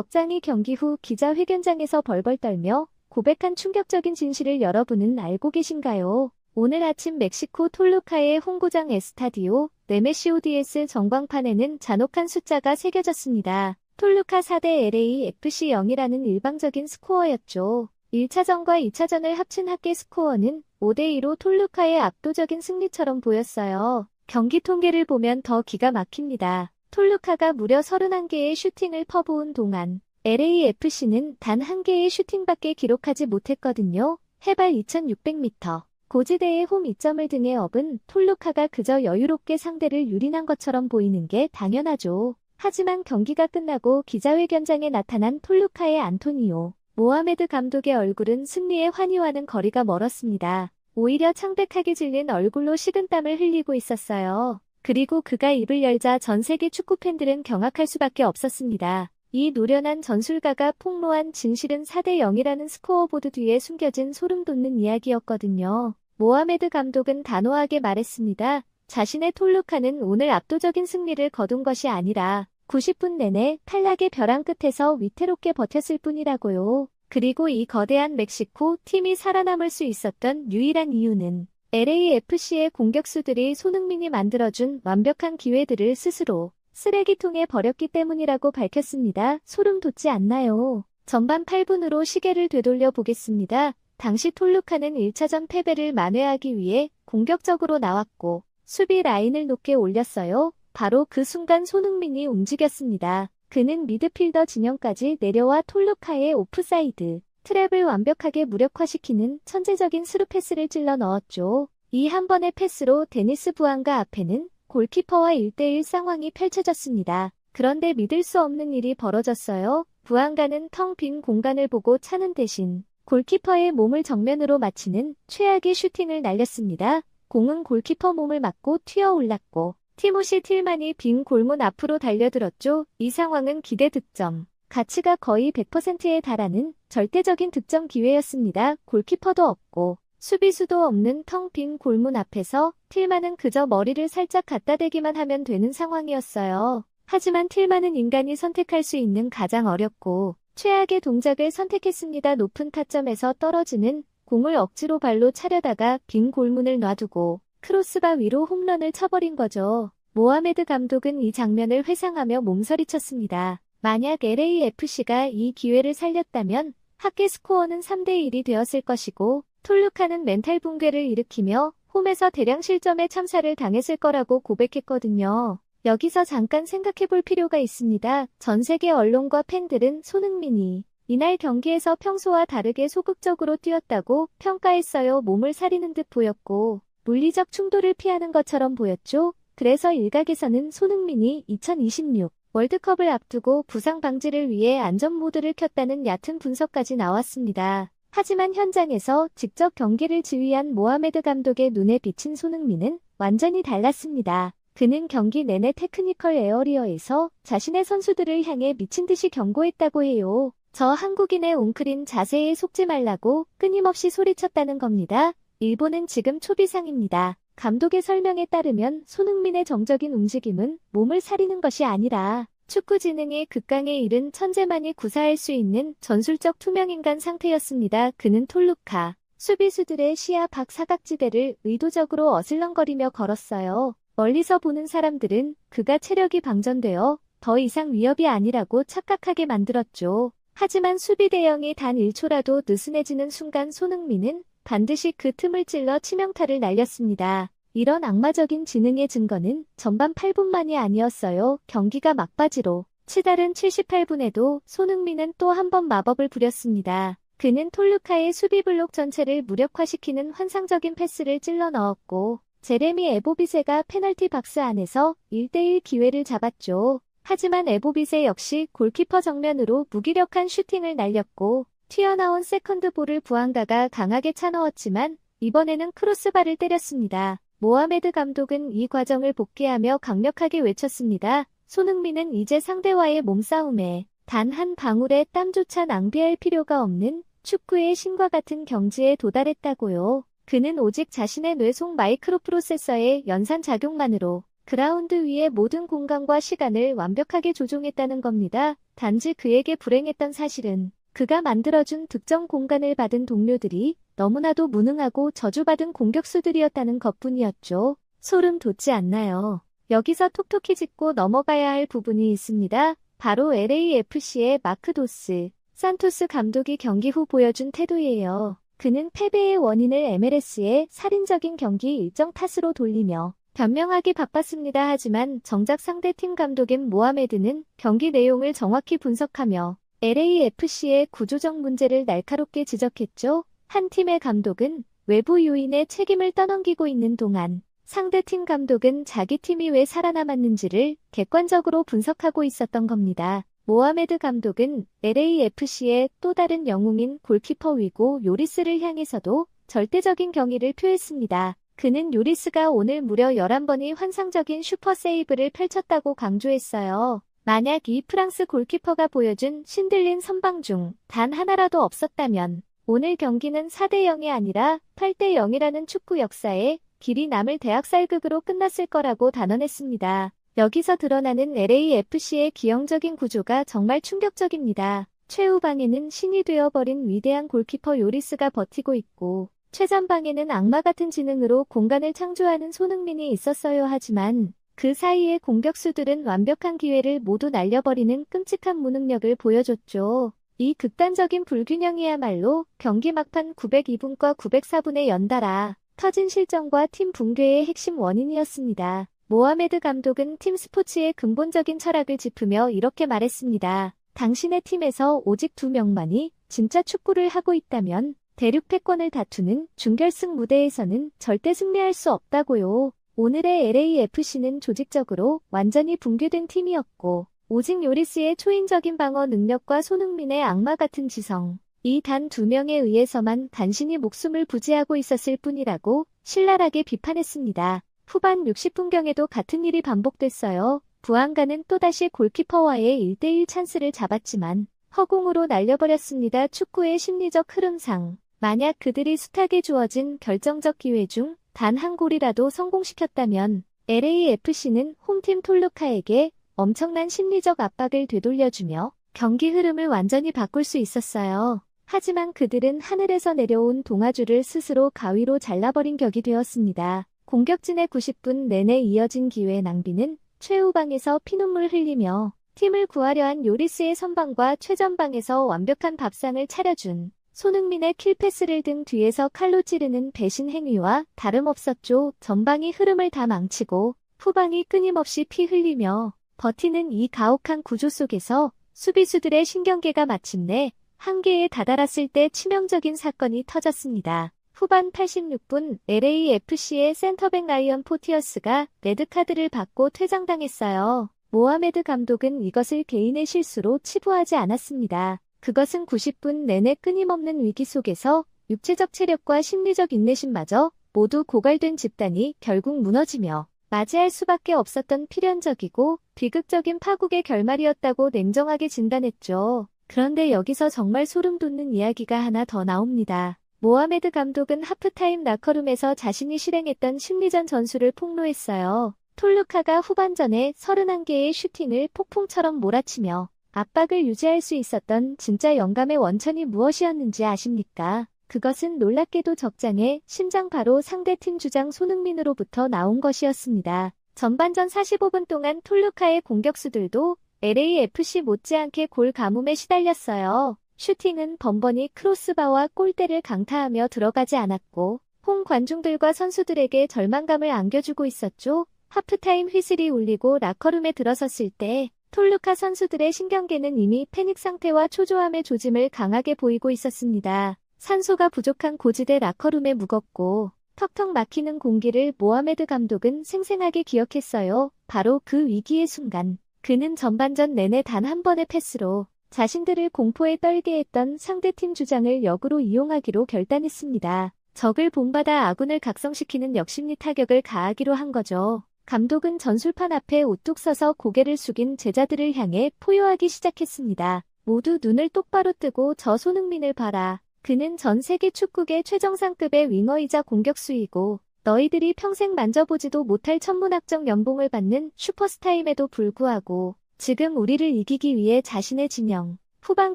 적장이 경기 후 기자회견장에서 벌벌 떨며 고백한 충격적인 진실을 여러분은 알고 계신가요? 오늘 아침 멕시코 톨루카의 홈구장 에스타디오 네메시오디에스 전광판에는 잔혹한 숫자가 새겨졌습니다. 톨루카 4대 LAFC 0이라는 일방적인 스코어였죠. 1차전과 2차전을 합친 합계 스코어는 5대2로 톨루카의 압도적인 승리처럼 보였어요. 경기 통계를 보면 더 기가 막힙니다. 톨루카가 무려 31개의 슈팅을 퍼부은 동안 LAFC는 단 1개의 슈팅밖에 기록하지 못했거든요. 해발 2600m, 고지대의 홈 2점을 등에 업은 톨루카가 그저 여유롭게 상대를 유린한 것처럼 보이는 게 당연하죠. 하지만 경기가 끝나고 기자회견장에 나타난 톨루카의 안토니오 모하메드 감독의 얼굴은 승리의 환희와는 거리가 멀었습니다. 오히려 창백하게 질린 얼굴로 식은땀을 흘리고 있었어요. 그리고 그가 입을 열자 전 세계 축구 팬들은 경악할 수밖에 없었습니다. 이 노련한 전술가가 폭로한 진실은 4대 0이라는 스코어보드 뒤에 숨겨진 소름 돋는 이야기였거든요. 모하메드 감독은 단호하게 말했습니다. 자신의 톨루카는 오늘 압도적인 승리를 거둔 것이 아니라 90분 내내 탈락의 벼랑 끝에서 위태롭게 버텼을 뿐이라고요. 그리고 이 거대한 멕시코 팀이 살아남을 수 있었던 유일한 이유는 LAFC의 공격수들이 손흥민이 만들어준 완벽한 기회들을 스스로 쓰레기통에 버렸기 때문이라고 밝혔습니다. 소름 돋지 않나요? 전반 8분으로 시계를 되돌려 보겠습니다. 당시 톨루카는 1차전 패배를 만회하기 위해 공격적으로 나왔고 수비 라인을 높게 올렸어요. 바로 그 순간 손흥민이 움직였습니다. 그는 미드필더 진영까지 내려와 톨루카의 오프사이드 트랩을 완벽하게 무력화시키는 천재적인 스루 패스를 찔러 넣었죠. 이 한 번의 패스로 데니스 부앙가 앞에는 골키퍼와 1대1 상황이 펼쳐졌습니다. 그런데 믿을 수 없는 일이 벌어졌어요. 부앙가는 텅 빈 공간을 보고 차는 대신 골키퍼의 몸을 정면으로 맞히는 최악의 슈팅을 날렸습니다. 공은 골키퍼 몸을 맞고 튀어 올랐고 티모시 틸만이 빈 골문 앞으로 달려들었죠. 이 상황은 기대 득점 가치가 거의 100%에 달하는 절대적인 득점 기회였습니다. 골키퍼도 없고 수비수도 없는 텅 빈 골문 앞에서 틸만은 그저 머리를 살짝 갖다 대기만 하면 되는 상황이었어요. 하지만 틸만은 인간이 선택할 수 있는 가장 어렵고 최악의 동작을 선택했습니다. 높은 타점에서 떨어지는 공을 억지로 발로 차려다가 빈 골문을 놔두고 크로스바 위로 홈런을 쳐버린 거죠. 모하메드 감독은 이 장면을 회상하며 몸서리쳤습니다. 만약 LAFC가 이 기회를 살렸다면 합계 스코어는 3대1이 되었을 것이고 톨루카는 멘탈 붕괴를 일으키며 홈에서 대량 실점에 참사를 당했을 거라고 고백했거든요. 여기서 잠깐 생각해볼 필요가 있습니다. 전 세계 언론과 팬들은 손흥민이 이날 경기에서 평소와 다르게 소극적으로 뛰었다고 평가했어요. 몸을 사리는 듯 보였고 물리적 충돌을 피하는 것처럼 보였죠. 그래서 일각에서는 손흥민이 2026 월드컵을 앞두고 부상 방지를 위해 안전 모드를 켰다는 얕은 분석까지 나왔습니다. 하지만 현장에서 직접 경기를 지휘한 모하메드 감독의 눈에 비친 손흥민은 완전히 달랐습니다. 그는 경기 내내 테크니컬 에어리어에서 자신의 선수들을 향해 미친 듯이 경고했다고 해요. 저 한국인의 웅크린 자세에 속지 말라고 끊임없이 소리쳤다는 겁니다. 일본은 지금 초비상입니다. 감독의 설명에 따르면 손흥민의 정적인 움직임은 몸을 사리는 것이 아니라 축구 지능의 극강에 이른 천재만이 구사할 수 있는 전술적 투명인간 상태였습니다. 그는 톨루카 수비수들의 시야 밖 사각지대를 의도적으로 어슬렁거리며 걸었어요. 멀리서 보는 사람들은 그가 체력이 방전되어 더 이상 위협이 아니라고 착각하게 만들었죠. 하지만 수비 대형이 단 1초라도 느슨해지는 순간 손흥민은 반드시 그 틈을 찔러 치명타를 날렸습니다. 이런 악마적인 지능의 증거는 전반 8분만이 아니었어요. 경기가 막바지로 치달은 78분에도 손흥민은 또 한 번 마법을 부렸습니다. 그는 톨루카의 수비 블록 전체를 무력화시키는 환상적인 패스를 찔러 넣었고 제레미 에보비세가 페널티 박스 안에서 1대1 기회를 잡았죠. 하지만 에보비세 역시 골키퍼 정면으로 무기력한 슈팅을 날렸고 튀어나온 세컨드 볼을 부앙가가 강하게 차넣었지만 이번에는 크로스바를 때렸습니다. 모하메드 감독은 이 과정을 복귀하며 강력하게 외쳤습니다. 손흥민은 이제 상대와의 몸싸움에 단 한 방울의 땀조차 낭비할 필요가 없는 축구의 신과 같은 경지에 도달했다고요. 그는 오직 자신의 뇌 속 마이크로 프로세서의 연산작용만으로 그라운드 위의 모든 공간과 시간을 완벽하게 조종했다는 겁니다. 단지 그에게 불행했던 사실은 그가 만들어준 득점 공간을 받은 동료들이 너무나도 무능하고 저주받은 공격수들이었다는 것뿐이었죠. 소름 돋지 않나요? 여기서 톡톡히 짚고 넘어가야 할 부분이 있습니다. 바로 LAFC의 마크 도스 산토스 감독이 경기 후 보여준 태도예요. 그는 패배의 원인을 MLS의 살인적인 경기 일정 탓으로 돌리며 변명하기 바빴습니다. 하지만 정작 상대팀 감독인 모하메드는 경기 내용을 정확히 분석하며 LAFC의 구조적 문제를 날카롭게 지적했죠. 한 팀의 감독은 외부 요인의 책임을 떠넘기고 있는 동안 상대팀 감독은 자기 팀이 왜 살아남았는지를 객관적으로 분석하고 있었던 겁니다. 모하메드 감독은 LAFC의 또 다른 영웅인 골키퍼 위고 요리스를 향해서도 절대적인 경의를 표했습니다. 그는 요리스가 오늘 무려 11번의 환상적인 슈퍼 세이브를 펼쳤다고 강조했어요. 만약 이 프랑스 골키퍼가 보여준 신들린 선방 중 단 하나라도 없었다면 오늘 경기는 4대0이 아니라 8대0이라는 축구 역사에 길이 남을 대학살극으로 끝났을 거라고 단언했습니다. 여기서 드러나는 LAFC의 기형적인 구조가 정말 충격적입니다. 최후방에는 신이 되어버린 위대한 골키퍼 요리스가 버티고 있고 최전방에는 악마 같은 지능으로 공간을 창조하는 손흥민이 있었어요. 하지만 그 사이의 공격수들은 완벽한 기회를 모두 날려버리는 끔찍한 무능력을 보여줬죠. 이 극단적인 불균형이야말로 경기 막판 902분과 904분에 연달아 터진 실점과 팀 붕괴의 핵심 원인이었습니다. 모하메드 감독은 팀 스포츠의 근본적인 철학을 짚으며 이렇게 말했습니다. 당신의 팀에서 오직 2명만이 진짜 축구를 하고 있다면 대륙 패권을 다투는 준결승 무대에서는 절대 승리할 수 없다고요. 오늘의 LAFC는 조직적으로 완전히 붕괴된 팀이었고 오직 요리스의 초인적인 방어 능력과 손흥민의 악마 같은 지성, 이 단 2명에 의해서만 간신히 목숨을 부지하고 있었을 뿐이라고 신랄하게 비판했습니다. 후반 60분경에도 같은 일이 반복됐어요. 부안가는 또다시 골키퍼와의 1대1 찬스를 잡았지만 허공으로 날려버렸습니다. 축구의 심리적 흐름상 만약 그들이 숱하게 주어진 결정적 기회 중 단 한 골이라도 성공시켰다면 LAFC는 홈팀 톨루카에게 엄청난 심리적 압박을 되돌려주며 경기 흐름을 완전히 바꿀 수 있었어요. 하지만 그들은 하늘에서 내려온 동아줄을 스스로 가위로 잘라버린 격이 되었습니다. 공격진의 90분 내내 이어진 기회 낭비는 최후방에서 피눈물 흘리며 팀을 구하려 한 요리스의 선방과 최전방에서 완벽한 밥상을 차려준 손흥민의 킬패스를 등 뒤에서 칼로 찌르는 배신 행위와 다름없었죠. 전방이 흐름을 다 망치고 후방이 끊임없이 피 흘리며 버티는 이 가혹한 구조 속에서 수비수들의 신경계가 마침내 한계에 다다랐을 때 치명적인 사건이 터졌습니다. 후반 86분 LAFC의 센터백 라이언 포티어스가 레드카드를 받고 퇴장당했어요. 모하메드 감독은 이것을 개인의 실수로 치부하지 않았습니다. 그것은 90분 내내 끊임없는 위기 속에서 육체적 체력과 심리적 인내심마저 모두 고갈된 집단이 결국 무너지며 맞이할 수밖에 없었던 필연적이고 비극적인 파국의 결말이었다고 냉정하게 진단했죠. 그런데 여기서 정말 소름 돋는 이야기가 하나 더 나옵니다. 모하메드 감독은 하프타임 라커룸에서 자신이 실행했던 심리전 전술을 폭로했어요. 톨루카가 후반전에 31개의 슈팅을 폭풍처럼 몰아치며 압박을 유지할 수 있었던 진짜 영감의 원천이 무엇이었는지 아십니까? 그것은 놀랍게도 적장에 심장 바로 상대팀 주장 손흥민으로부터 나온 것이었습니다. 전반전 45분 동안 톨루카의 공격수들도 LAFC 못지않게 골 가뭄에 시달렸어요. 슈팅은 번번이 크로스바와 골대를 강타하며 들어가지 않았고 홈 관중들과 선수들에게 절망감을 안겨주고 있었죠. 하프타임 휘슬이 울리고 라커룸에 들어섰을 때 톨루카 선수들의 신경계는 이미 패닉 상태와 초조함의 조짐을 강하게 보이고 있었습니다. 산소가 부족한 고지대 라커룸에 묵었고 턱턱 막히는 공기를 모하메드 감독은 생생하게 기억했어요. 바로 그 위기의 순간 그는 전반전 내내 단 한 번의 패스로 자신들을 공포에 떨게 했던 상대팀 주장을 역으로 이용하기로 결단했습니다. 적을 본받아 아군을 각성시키는 역심리 타격을 가하기로 한 거죠. 감독은 전술판 앞에 우뚝 서서 고개를 숙인 제자들을 향해 포효하기 시작했습니다. 모두 눈을 똑바로 뜨고 저 손흥민을 봐라. 그는 전 세계 축구계 최정상급의 윙어이자 공격수이고 너희들이 평생 만져보지도 못할 천문학적 연봉을 받는 슈퍼스타임에도 불구하고 지금 우리를 이기기 위해 자신의 진영, 후방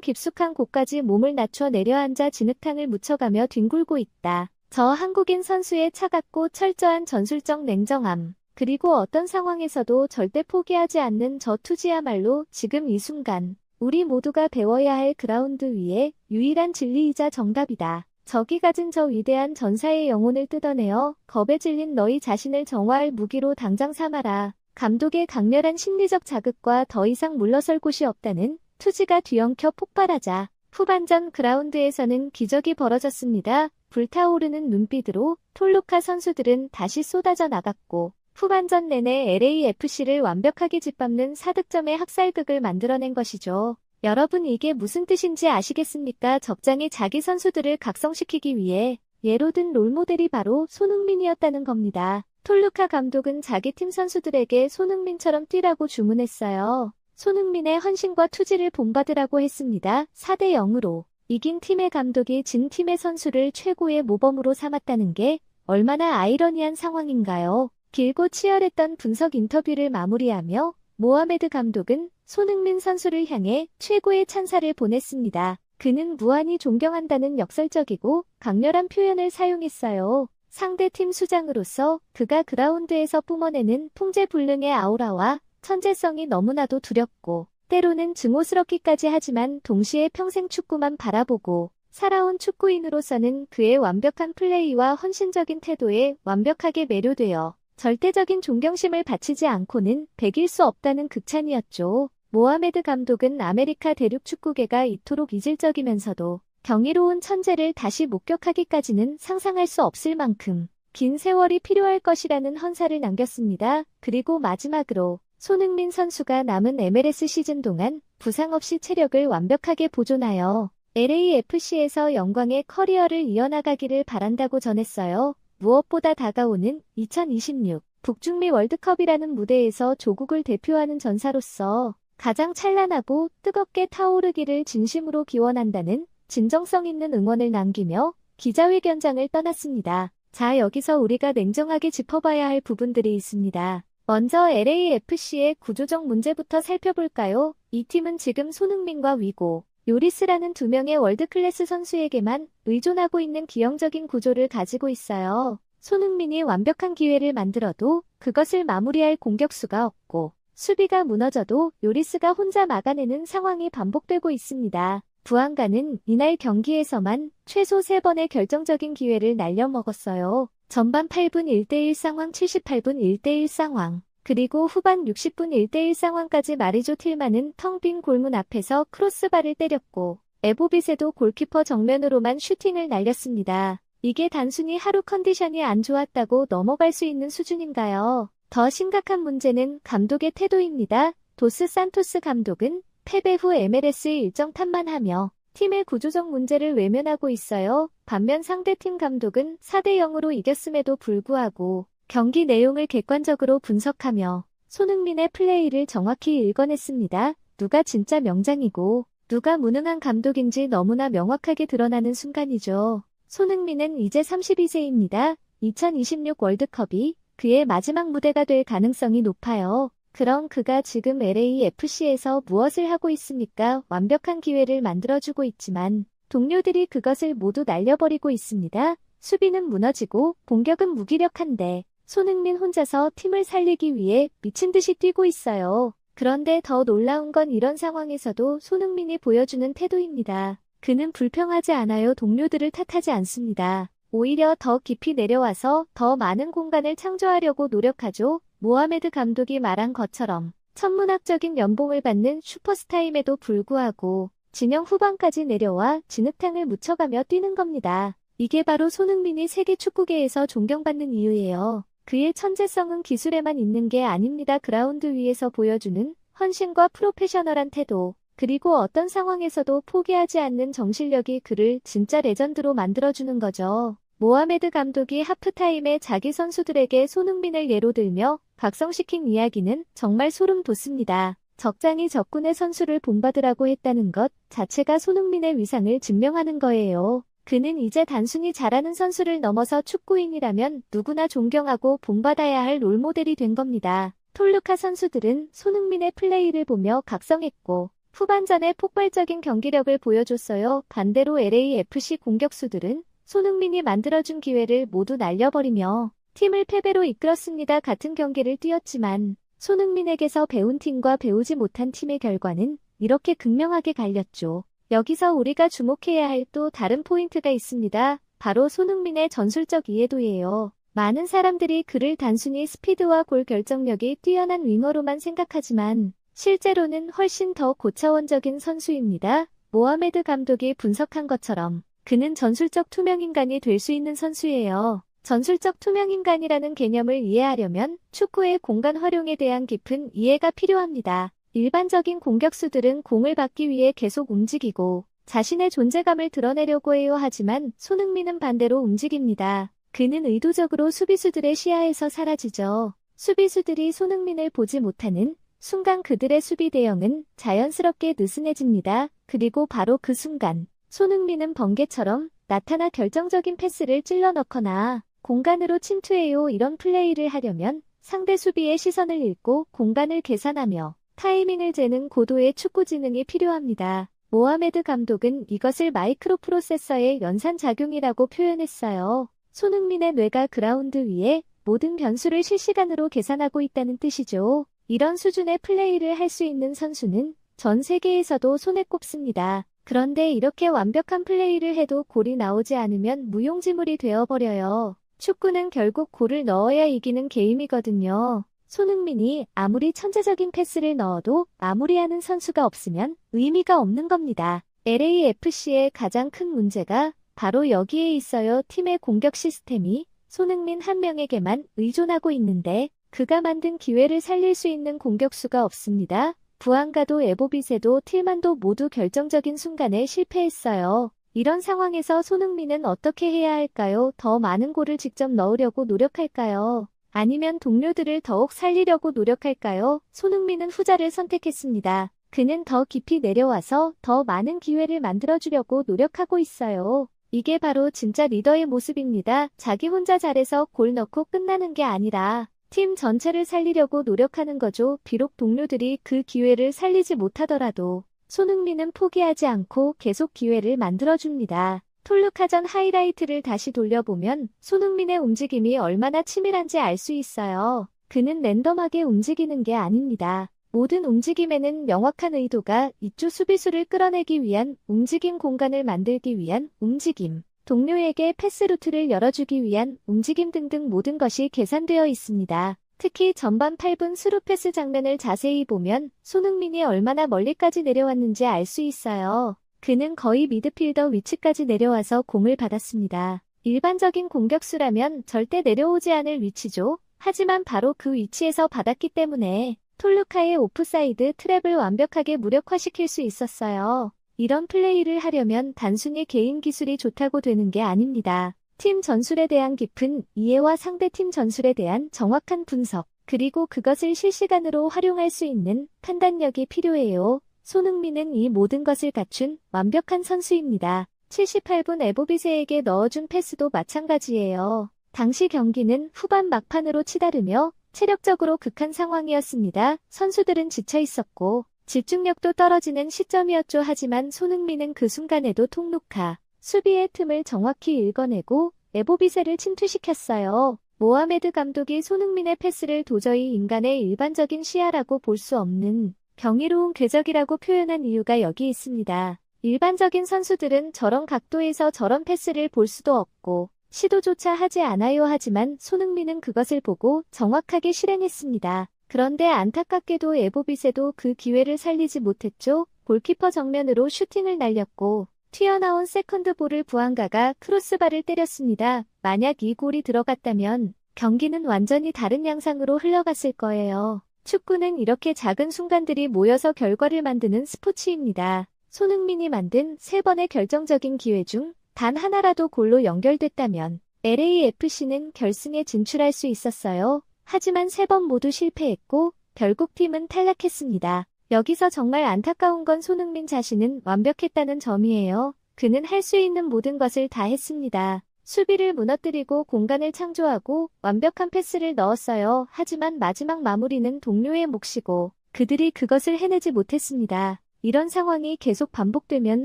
깊숙한 곳까지 몸을 낮춰 내려앉아 진흙탕을 묻혀가며 뒹굴고 있다. 저 한국인 선수의 차갑고 철저한 전술적 냉정함, 그리고 어떤 상황에서도 절대 포기하지 않는 저 투지야말로 지금 이 순간 우리 모두가 배워야 할 그라운드 위에 유일한 진리이자 정답이다. 적이 가진 저 위대한 전사의 영혼을 뜯어내어 겁에 질린 너희 자신을 정화할 무기로 당장 삼아라. 감독의 강렬한 심리적 자극과 더 이상 물러설 곳이 없다는 투지가 뒤엉켜 폭발하자 후반전 그라운드에서는 기적이 벌어졌습니다. 불타오르는 눈빛으로 톨루카 선수들은 다시 쏟아져 나갔고 후반전 내내 LAFC를 완벽하게 짓밟는 4득점의 학살극을 만들어낸 것이죠. 여러분 이게 무슨 뜻인지 아시겠습니까? 적장이 자기 선수들을 각성시키기 위해 예로 든 롤모델이 바로 손흥민이었다는 겁니다. 톨루카 감독은 자기 팀 선수들에게 손흥민처럼 뛰라고 주문했어요. 손흥민의 헌신과 투지를 본받으라고 했습니다. 4대0으로 이긴 팀의 감독이 진 팀의 선수를 최고의 모범으로 삼았다는 게 얼마나 아이러니한 상황인가요? 길고 치열했던 분석 인터뷰를 마무리하며 모하메드 감독은 손흥민 선수를 향해 최고의 찬사를 보냈습니다. 그는 무한히 존경한다는 역설적이고 강렬한 표현을 사용했어요. 상대팀 수장으로서 그가 그라운드에서 뿜어내는 통제불능의 아우라와 천재성이 너무나도 두렵고 때로는 증오스럽기까지 하지만 동시에 평생 축구만 바라보고 살아온 축구인으로서는 그의 완벽한 플레이와 헌신적인 태도에 완벽하게 매료되어 절대적인 존경심을 바치지 않고는 배길 수 없다는 극찬이었죠. 모하메드 감독은 아메리카 대륙 축구계가 이토록 이질적이면서도 경이로운 천재를 다시 목격하기까지는 상상할 수 없을 만큼 긴 세월이 필요할 것이라는 헌사를 남겼습니다. 그리고 마지막으로 손흥민 선수가 남은 MLS 시즌 동안 부상 없이 체력을 완벽하게 보존하여 LAFC에서 영광의 커리어를 이어나가기를 바란다고 전했어요. 무엇보다 다가오는 2026 북중미 월드컵이라는 무대에서 조국을 대표하는 전사로서 가장 찬란하고 뜨겁게 타오르기를 진심으로 기원한다는 진정성 있는 응원을 남기며 기자회견장을 떠났습니다. 자, 여기서 우리가 냉정하게 짚어봐야 할 부분들이 있습니다. 먼저 LAFC의 구조적 문제부터 살펴볼까요? 이 팀은 지금 손흥민과 위고 요리스라는 두 명의 월드클래스 선수에게만 의존하고 있는 기형적인 구조를 가지고 있어요. 손흥민이 완벽한 기회를 만들어도 그것을 마무리할 공격수가 없고 수비가 무너져도 요리스가 혼자 막아내는 상황이 반복되고 있습니다. 부안가는 이날 경기에서만 최소 3번의 결정적인 기회를 날려먹었어요. 전반 8분 1대1 상황, 78분 1대1 상황, 그리고 후반 60분 1대1 상황까지 마리조 틸만은 텅 빈 골문 앞에서 크로스바를 때렸고 에보빗에도 골키퍼 정면으로만 슈팅을 날렸습니다. 이게 단순히 하루 컨디션이 안 좋았다고 넘어갈 수 있는 수준인가요? 더 심각한 문제는 감독의 태도입니다. 도스 산토스 감독은 패배 후 MLS의 일정 탓만하며 팀의 구조적 문제를 외면하고 있어요. 반면 상대팀 감독은 4대0으로 이겼음에도 불구하고 경기 내용을 객관적으로 분석하며 손흥민의 플레이를 정확히 읽어냈습니다. 누가 진짜 명장이고 누가 무능한 감독인지 너무나 명확하게 드러나는 순간이죠. 손흥민은 이제 32세입니다. 2026 월드컵이 그의 마지막 무대가 될 가능성이 높아요. 그럼 그가 지금 LAFC에서 무엇을 하고 있습니까? 완벽한 기회를 만들어주고 있지만 동료들이 그것을 모두 날려버리고 있습니다. 수비는 무너지고 공격은 무기력한데 손흥민 혼자서 팀을 살리기 위해 미친 듯이 뛰고 있어요. 그런데 더 놀라운 건 이런 상황에서도 손흥민이 보여주는 태도입니다. 그는 불평하지 않아요. 동료들을 탓하지 않습니다. 오히려 더 깊이 내려와서 더 많은 공간을 창조하려고 노력하죠. 모하메드 감독이 말한 것처럼 천문학적인 연봉을 받는 슈퍼스타임에도 불구하고 진영 후반까지 내려와 진흙탕을 묻혀가며 뛰는 겁니다. 이게 바로 손흥민이 세계 축구계에서 존경받는 이유예요. 그의 천재성은 기술에만 있는 게 아닙니다. 그라운드 위에서 보여주는 헌신과 프로페셔널한 태도, 그리고 어떤 상황에서도 포기하지 않는 정신력이 그를 진짜 레전드로 만들어주는 거죠. 모하메드 감독이 하프타임에 자기 선수들에게 손흥민을 예로 들며 각성시킨 이야기는 정말 소름 돋습니다. 적장이 적군의 선수를 본받으라고 했다는 것 자체가 손흥민의 위상을 증명하는 거예요. 그는 이제 단순히 잘하는 선수를 넘어서 축구인이라면 누구나 존경하고 본받아야 할 롤모델이 된 겁니다. 톨루카 선수들은 손흥민의 플레이를 보며 각성했고 후반전에 폭발적인 경기력을 보여줬어요. 반대로 LAFC 공격수들은 손흥민이 만들어준 기회를 모두 날려버리며 팀을 패배로 이끌었습니다. 같은 경기를 뛰었지만 손흥민에게서 배운 팀과 배우지 못한 팀의 결과는 이렇게 극명하게 갈렸죠. 여기서 우리가 주목해야 할 또 다른 포인트가 있습니다. 바로 손흥민의 전술적 이해도예요. 많은 사람들이 그를 단순히 스피드와 골 결정력이 뛰어난 윙어로만 생각하지만 실제로는 훨씬 더 고차원적인 선수입니다. 모하메드 감독이 분석한 것처럼 그는 전술적 투명인간이 될 수 있는 선수예요. 전술적 투명인간이라는 개념을 이해하려면 축구의 공간 활용에 대한 깊은 이해가 필요합니다. 일반적인 공격수들은 공을 받기 위해 계속 움직이고 자신의 존재감을 드러내려고 해요. 하지만 손흥민은 반대로 움직입니다. 그는 의도적으로 수비수들의 시야에서 사라지죠. 수비수들이 손흥민을 보지 못하는 순간 그들의 수비 대형은 자연스럽게 느슨해집니다. 그리고 바로 그 순간 손흥민은 번개처럼 나타나 결정적인 패스를 찔러 넣거나 공간으로 침투해요. 이런 플레이를 하려면 상대 수비의 시선을 읽고 공간을 계산하며 타이밍을 재는 고도의 축구 지능이 필요합니다. 모하메드 감독은 이것을 마이크로 프로세서의 연산작용이라고 표현했어요. 손흥민의 뇌가 그라운드 위에 모든 변수를 실시간으로 계산하고 있다는 뜻이죠. 이런 수준의 플레이를 할 수 있는 선수는 전 세계에서도 손에 꼽습니다. 그런데 이렇게 완벽한 플레이를 해도 골이 나오지 않으면 무용지물이 되어버려요. 축구는 결국 골을 넣어야 이기는 게임이거든요. 손흥민이 아무리 천재적인 패스를 넣어도 마무리하는 선수가 없으면 의미가 없는 겁니다. LAFC의 가장 큰 문제가 바로 여기에 있어요. 팀의 공격 시스템이 손흥민 한 명에게만 의존하고 있는데 그가 만든 기회를 살릴 수 있는 공격수가 없습니다. 부안가도 에보비세도 틸만도 모두 결정적인 순간에 실패했어요. 이런 상황에서 손흥민은 어떻게 해야 할까요? 더 많은 골을 직접 넣으려고 노력할까요? 아니면 동료들을 더욱 살리려고 노력할까요? 손흥민은 후자를 선택했습니다. 그는 더 깊이 내려와서 더 많은 기회를 만들어주려고 노력하고 있어요. 이게 바로 진짜 리더의 모습입니다. 자기 혼자 잘해서 골 넣고 끝나는 게 아니라 팀 전체를 살리려고 노력하는 거죠. 비록 동료들이 그 기회를 살리지 못하더라도 손흥민은 포기하지 않고 계속 기회를 만들어줍니다. 톨루카전 하이라이트를 다시 돌려보면 손흥민의 움직임이 얼마나 치밀한지 알 수 있어요. 그는 랜덤하게 움직이는 게 아닙니다. 모든 움직임에는 명확한 의도가 있죠. 수비수를 끌어내기 위한 움직임, 공간을 만들기 위한 움직임, 동료에게 패스 루트를 열어주기 위한 움직임 등등 모든 것이 계산되어 있습니다. 특히 전반 8분 스루 패스 장면을 자세히 보면 손흥민이 얼마나 멀리까지 내려왔는지 알 수 있어요. 그는 거의 미드필더 위치까지 내려와서 공을 받았습니다. 일반적인 공격수라면 절대 내려오지 않을 위치죠. 하지만 바로 그 위치에서 받았기 때문에 톨루카의 오프사이드 트랩을 완벽하게 무력화시킬 수 있었어요. 이런 플레이를 하려면 단순히 개인 기술이 좋다고 되는 게 아닙니다. 팀 전술에 대한 깊은 이해와 상대팀 전술에 대한 정확한 분석, 그리고 그것을 실시간으로 활용할 수 있는 판단력이 필요해요. 손흥민은 이 모든 것을 갖춘 완벽한 선수입니다. 78분 에보비세에게 넣어준 패스도 마찬가지예요. 당시 경기는 후반 막판으로 치달으며 체력적으로 극한 상황이었습니다. 선수들은 지쳐 있었고 집중력도 떨어지는 시점이었죠. 하지만 손흥민은 그 순간에도 톡루카 수비의 틈을 정확히 읽어내고 에보비세를 침투시켰어요. 모하메드 감독이 손흥민의 패스를 도저히 인간의 일반적인 시야라고 볼 수 없는 경이로운 궤적이라고 표현한 이유가 여기 있습니다. 일반적인 선수들은 저런 각도에서 저런 패스를 볼 수도 없고 시도조차 하지 않아요. 하지만 손흥민은 그것을 보고 정확하게 실행했습니다. 그런데 안타깝게도 에보비세도 그 기회를 살리지 못했죠. 골키퍼 정면으로 슈팅을 날렸고 튀어나온 세컨드볼을 부안가가 크로스바를 때렸습니다. 만약 이 골이 들어갔다면 경기는 완전히 다른 양상으로 흘러갔을 거예요. 축구는 이렇게 작은 순간들이 모여서 결과를 만드는 스포츠입니다. 손흥민이 만든 3번의 결정적인 기회 중 단 하나라도 골로 연결됐다면 LAFC는 결승에 진출할 수 있었어요. 하지만 3번 모두 실패했고 결국 팀은 탈락했습니다. 여기서 정말 안타까운 건 손흥민 자신은 완벽했다는 점이에요. 그는 할 수 있는 모든 것을 다 했습니다. 수비를 무너뜨리고 공간을 창조하고 완벽한 패스를 넣었어요. 하지만 마지막 마무리는 동료의 몫이고 그들이 그것을 해내지 못했습니다. 이런 상황이 계속 반복되면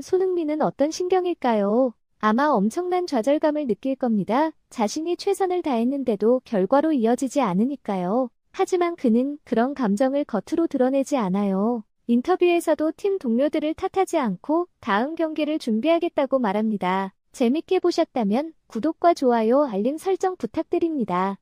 손흥민은 어떤 심경일까요? 아마 엄청난 좌절감을 느낄 겁니다. 자신이 최선을 다했는데도 결과로 이어지지 않으니까요. 하지만 그는 그런 감정을 겉으로 드러내지 않아요. 인터뷰에서도 팀 동료들을 탓하지 않고 다음 경기를 준비하겠다고 말합니다. 재밌게 보셨다면 구독과 좋아요, 알림 설정 부탁드립니다.